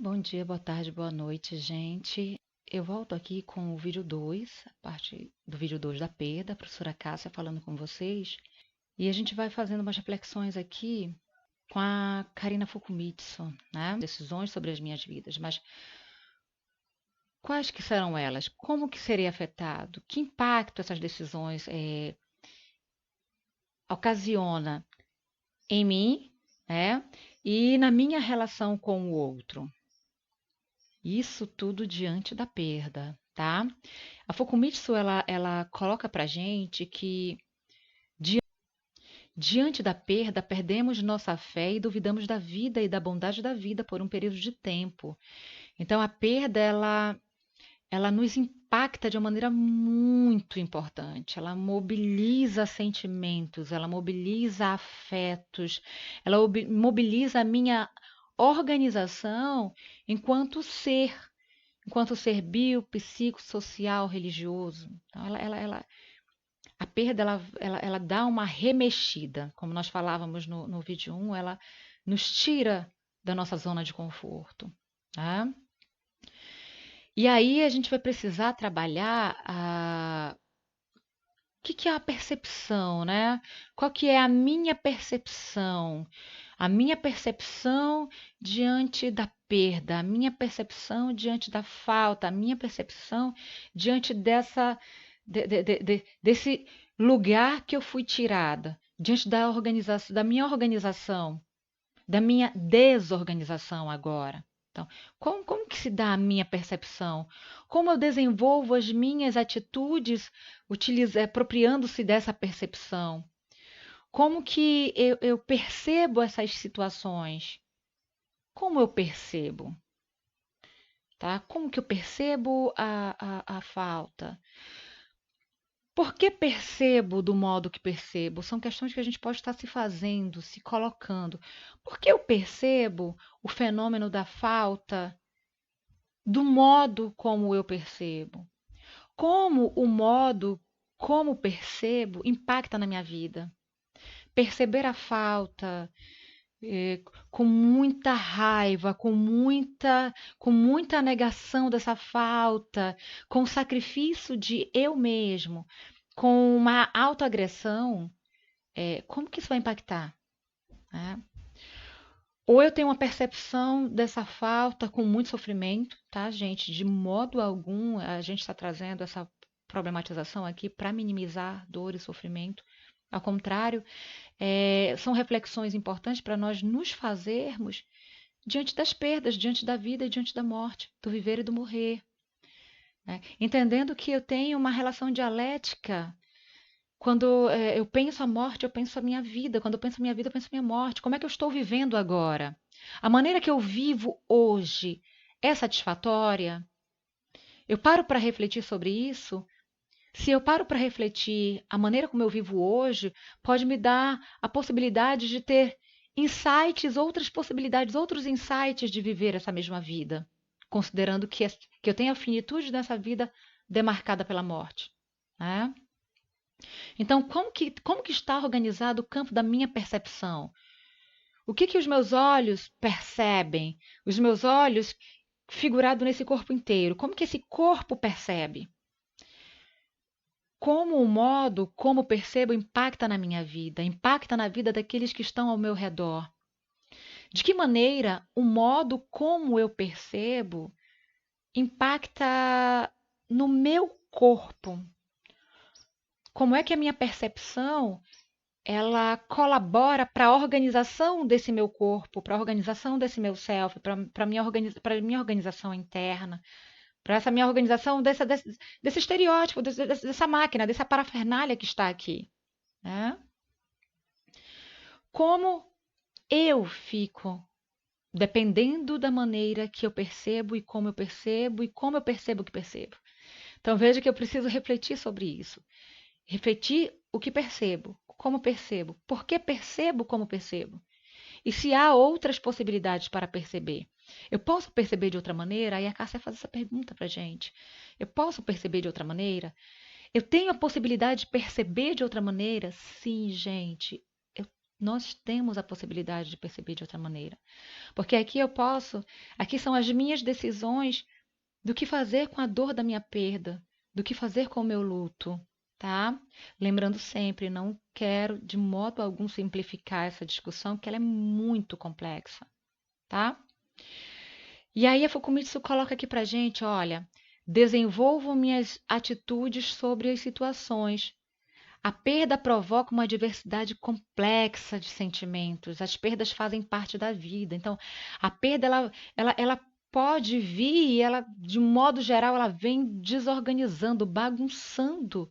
Bom dia, boa tarde, boa noite, gente. Eu volto aqui com o vídeo 2, a parte do vídeo 2 da perda, a professora Cássia falando com vocês. E a gente vai fazendo umas reflexões aqui com a Karina Fukumitsu, né? Decisões sobre as minhas vidas, mas quais que serão elas? Como que serei afetado? Que impacto essas decisões ocasiona em mim, né? E na minha relação com o outro? Isso tudo diante da perda, tá? A Fukumitsu, ela coloca pra gente que diante da perda, perdemos nossa fé e duvidamos da vida e da bondade da vida por um período de tempo. Então, a perda, ela nos impacta de uma maneira muito importante. Ela mobiliza sentimentos, ela mobiliza afetos, ela mobiliza a minha organização enquanto ser bio, psicossocial, religioso. Então, a perda ela dá uma remexida, como nós falávamos no vídeo 1, ela nos tira da nossa zona de conforto. Tá? E aí a gente vai precisar trabalhar o que é a percepção, né? Qual que é a minha percepção? A minha percepção diante da perda, a minha percepção diante da falta, a minha percepção diante desse lugar que eu fui tirada, diante da minha organização, da minha desorganização agora. Então, como que se dá a minha percepção? Como eu desenvolvo as minhas atitudes apropriando-se dessa percepção? Como que eu percebo essas situações? Como eu percebo? Tá? Como que eu percebo a falta? Por que percebo do modo que percebo? São questões que a gente pode estar se fazendo, se colocando. Por que eu percebo o fenômeno da falta do modo como eu percebo? Como o modo como percebo impacta na minha vida? Perceber a falta com muita raiva, com muita negação dessa falta, com o sacrifício de eu mesmo, com uma autoagressão, como que isso vai impactar? Né? Ou eu tenho uma percepção dessa falta com muito sofrimento, tá, gente? De modo algum, a gente está trazendo essa problematização aqui para minimizar dor e sofrimento. Ao contrário, são reflexões importantes para nós nos fazermos diante das perdas, diante da vida e diante da morte, do viver e do morrer. Né? Entendendo que eu tenho uma relação dialética. Quando eu penso a morte, eu penso a minha vida. Quando eu penso a minha vida, eu penso a minha morte. Como é que eu estou vivendo agora? A maneira que eu vivo hoje é satisfatória? Eu paro para refletir sobre isso? Se eu paro para refletir, a maneira como eu vivo hoje pode me dar a possibilidade de ter insights, outras possibilidades, outros insights de viver essa mesma vida, considerando que eu tenho a finitude dessa vida demarcada pela morte. Né? Então, como que está organizado o campo da minha percepção? O que os meus olhos percebem? Os meus olhos figurado nesse corpo inteiro. Como que esse corpo percebe? Como o modo como percebo impacta na minha vida, impacta na vida daqueles que estão ao meu redor. De que maneira o modo como eu percebo impacta no meu corpo? Como é que a minha percepção ela colabora para a organização desse meu corpo, para a organização desse meu self, para a minha organização interna, para essa minha organização desse estereótipo, dessa máquina, dessa parafernália que está aqui. Né? Como eu fico, dependendo da maneira que eu percebo e como eu percebo que percebo. Então veja que eu preciso refletir sobre isso. Refletir o que percebo, por que percebo como percebo. E se há outras possibilidades para perceber. Eu posso perceber de outra maneira? Aí a Cássia faz essa pergunta para a gente. Eu posso perceber de outra maneira? Eu tenho a possibilidade de perceber de outra maneira? Sim, gente, eu Nós temos a possibilidade de perceber de outra maneira. Porque aqui são as minhas decisões do que fazer com a dor da minha perda, do que fazer com o meu luto, tá? Lembrando sempre, não quero de modo algum simplificar essa discussão, que ela é muito complexa, tá? E aí a Fukumitsu coloca aqui pra gente, olha, desenvolvo minhas atitudes sobre as situações. A perda provoca uma diversidade complexa de sentimentos. As perdas fazem parte da vida. Então, a perda ela pode vir e ela, de um modo geral, ela vem desorganizando, bagunçando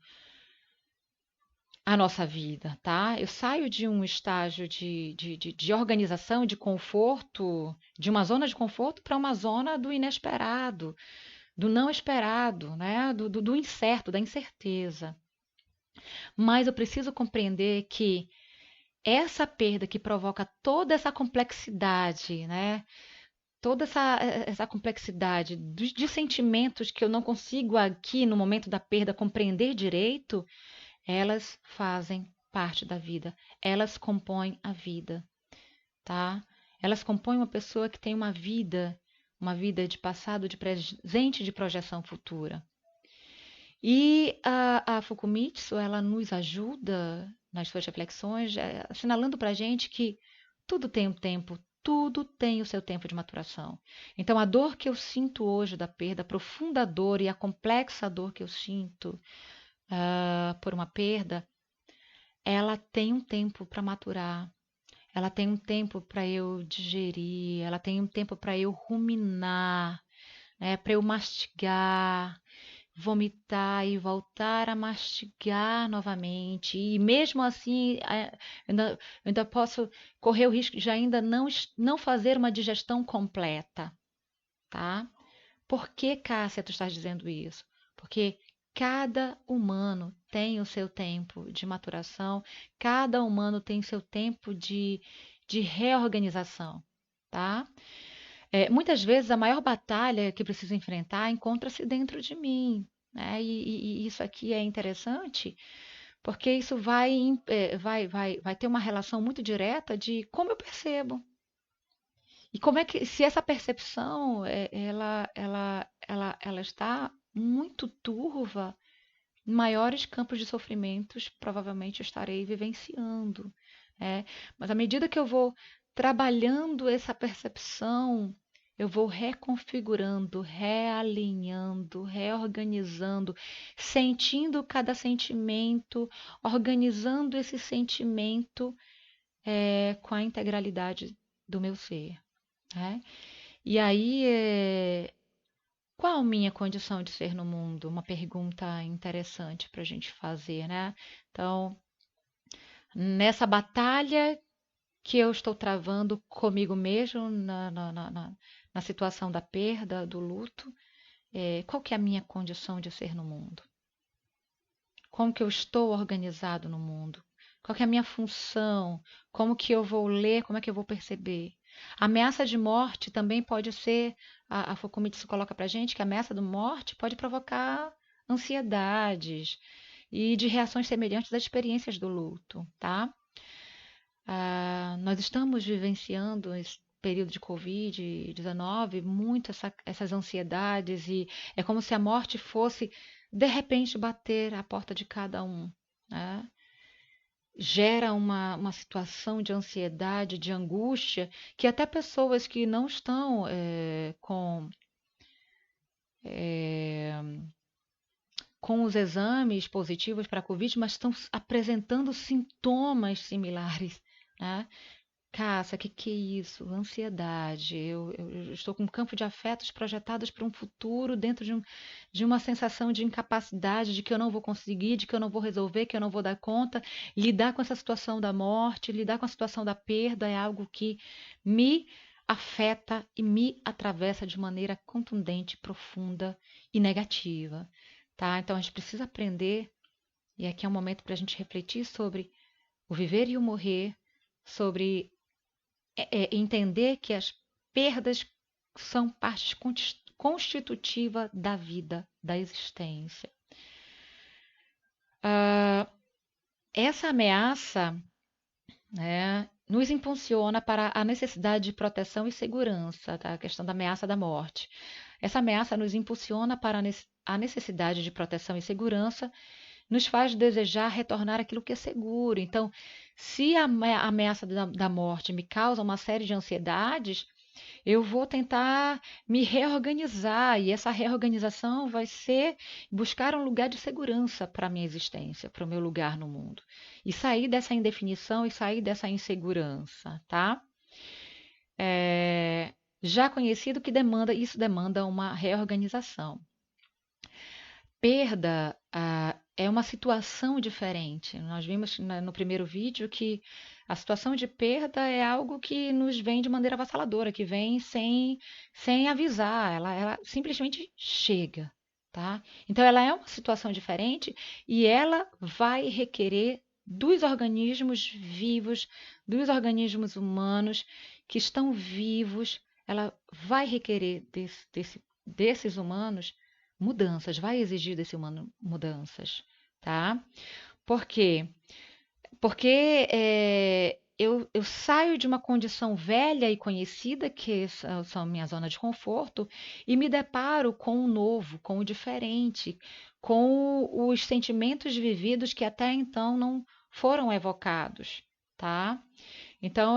a nossa vida, tá? Eu saio de um estágio de organização, de conforto, de uma zona de conforto para uma zona do inesperado, do não esperado, né? Do incerto, da incerteza. Mas eu preciso compreender que essa perda que provoca toda essa complexidade, né? Toda essa complexidade de sentimentos que eu não consigo aqui no momento da perda compreender direito, elas fazem parte da vida, elas compõem a vida, tá? Elas compõem uma pessoa que tem uma vida de passado, de presente, de projeção futura. E a Fukumitsu, ela nos ajuda nas suas reflexões, assinalando para a gente que tudo tem um tempo, tudo tem o seu tempo de maturação. Então, a dor que eu sinto hoje da perda, a profunda dor e a complexa dor que eu sinto por uma perda, ela tem um tempo para maturar, ela tem um tempo para eu digerir, ela tem um tempo para eu ruminar, né, para eu mastigar, vomitar e voltar a mastigar novamente. E mesmo assim, ainda posso correr o risco de ainda não fazer uma digestão completa, tá? Por que, Cássia, tu estás dizendo isso? Porque cada humano tem o seu tempo de maturação, cada humano tem seu tempo de reorganização, tá? Muitas vezes a maior batalha que preciso enfrentar encontra-se dentro de mim, né? E isso aqui é interessante, porque isso vai ter uma relação muito direta de como eu percebo. E como é que, se essa percepção ela está muito turva, maiores campos de sofrimentos provavelmente eu estarei vivenciando, né? Mas à medida que eu vou trabalhando essa percepção, eu vou reconfigurando, realinhando, reorganizando, sentindo cada sentimento, organizando esse sentimento com a integralidade do meu ser, né? E aí, qual minha condição de ser no mundo? Uma pergunta interessante para a gente fazer, né? Então, nessa batalha que eu estou travando comigo mesmo na situação da perda, do luto, qual que é a minha condição de ser no mundo? Como que eu estou organizado no mundo? Qual que é a minha função? Como que eu vou ler? Como é que eu vou perceber? A ameaça de morte também pode ser, a Foucault coloca para gente que a ameaça de morte pode provocar ansiedades e de reações semelhantes às experiências do luto, tá? Nós estamos vivenciando esse período de Covid-19, muito essas ansiedades, e é como se a morte fosse, de repente, bater à porta de cada um, né? Gera uma situação de ansiedade, de angústia, que até pessoas que não estão é, com os exames positivos para a Covid, mas estão apresentando sintomas similares, né? Cássia, que é isso? Ansiedade. Eu estou com um campo de afetos projetados para um futuro dentro de uma sensação de incapacidade, de que eu não vou conseguir, de que eu não vou resolver, que eu não vou dar conta. Lidar com essa situação da morte, lidar com a situação da perda é algo que me afeta e me atravessa de maneira contundente, profunda e negativa, tá? Então a gente precisa aprender, e aqui é um momento para a gente refletir sobre o viver e o morrer, sobre entender que as perdas são parte constitutiva da vida, da existência. Essa ameaça né, nos impulsiona para a necessidade de proteção e segurança, tá? A questão da ameaça da morte. Essa ameaça nos impulsiona para a necessidade de proteção e segurança, nos faz desejar retornar aquilo que é seguro. Então, se a ameaça da morte me causa uma série de ansiedades, eu vou tentar me reorganizar, e essa reorganização vai ser buscar um lugar de segurança para a minha existência, para o meu lugar no mundo. E sair dessa indefinição e sair dessa insegurança, tá? É, já conhecido que isso demanda uma reorganização. Perda é uma situação diferente. Nós vimos no primeiro vídeo que a situação de perda é algo que nos vem de maneira avassaladora, que vem sem avisar, ela simplesmente chega, tá? Então, ela é uma situação diferente e ela vai requerer dos organismos vivos, dos organismos humanos que estão vivos, ela vai requerer desses humanos mudanças, vai exigir desse humano mudanças, tá? Por quê? Porque eu saio de uma condição velha e conhecida, que são a minha zona de conforto, e me deparo com o novo, com o diferente, com os sentimentos vividos que até então não foram evocados, tá? Então,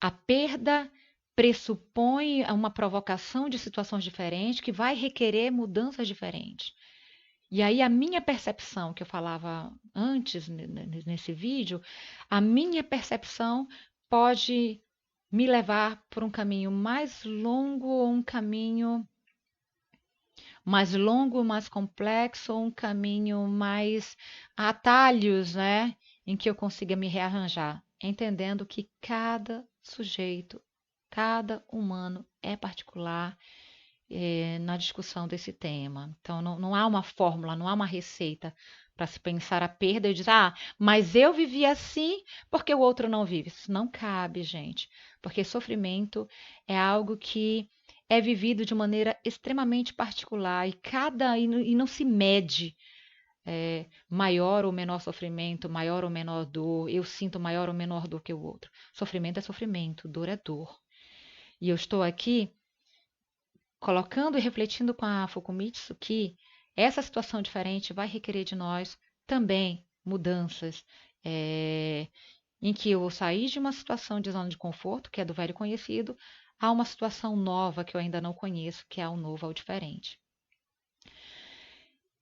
a perda pressupõe uma provocação de situações diferentes que vai requerer mudanças diferentes. E aí a minha percepção, que eu falava antes nesse vídeo, a minha percepção pode me levar por um caminho mais longo ou um caminho mais longo, mais complexo, ou um caminho mais atalhos, né, em que eu consiga me rearranjar, entendendo que cada sujeito, cada humano é particular na discussão desse tema. Então, não há uma fórmula, não há uma receita para se pensar a perda e dizer, mas eu vivi assim porque o outro não vive. Isso não cabe, gente, porque sofrimento é algo que é vivido de maneira extremamente particular e não se mede maior ou menor sofrimento, maior ou menor dor, eu sinto maior ou menor dor que o outro. Sofrimento é sofrimento, dor é dor. E eu estou aqui colocando e refletindo com a Fukumitsu que essa situação diferente vai requerer de nós também mudanças, em que eu vou sair de uma situação de zona de conforto, que é do velho conhecido, a uma situação nova que eu ainda não conheço, que é o novo, ao diferente.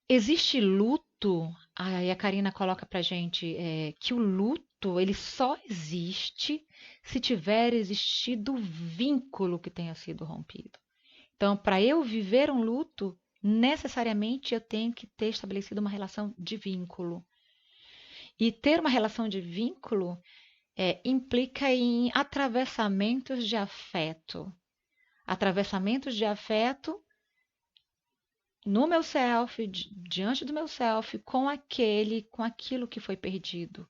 Existe luto? Aí a Karina coloca pra gente que o luto ele só existe se tiver existido vínculo que tenha sido rompido. Então, para eu viver um luto, necessariamente eu tenho que ter estabelecido uma relação de vínculo. E ter uma relação de vínculo implica em atravessamentos de afeto. Atravessamentos de afeto no meu self, diante do meu self, com aquilo que foi perdido,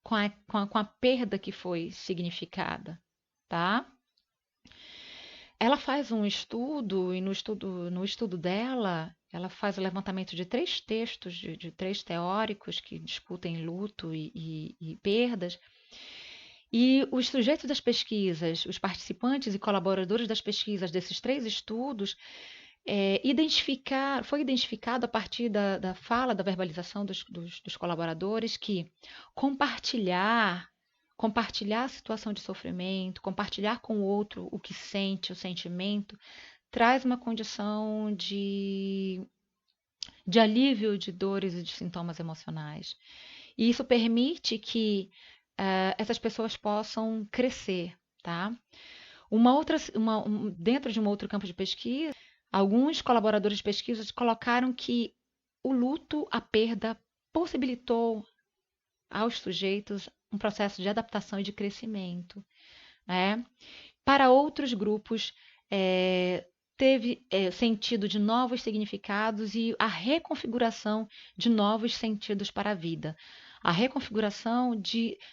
com a perda que foi significada, tá? Ela faz um estudo, e no estudo dela, ela faz o levantamento de 3 textos, de 3 teóricos que discutem luto e perdas. E os sujeitos das pesquisas, os participantes e colaboradores das pesquisas desses 3 estudos, foi identificado a partir da fala, da verbalização dos colaboradores que compartilhar, compartilhar a situação de sofrimento, compartilhar com o outro o que sente, o sentimento, traz uma condição de alívio de dores e de sintomas emocionais. E isso permite que essas pessoas possam crescer, tá? Dentro de um outro campo de pesquisa, alguns colaboradores de pesquisa colocaram que o luto, a perda, possibilitou aos sujeitos um processo de adaptação e de crescimento, né? Para outros grupos, teve sentido de novos significados e a reconfiguração de novos sentidos para a vida. A reconfiguração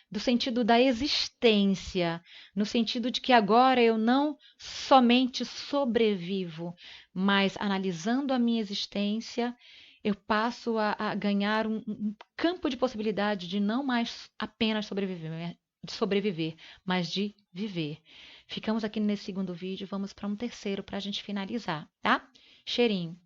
do sentido da existência, no sentido de que agora eu não somente sobrevivo, mas analisando a minha existência, eu passo a ganhar um campo de possibilidade de não mais apenas sobreviver, mas de viver. Ficamos aqui nesse segundo vídeo, vamos para um terceiro para a gente finalizar, tá? Cheirinho.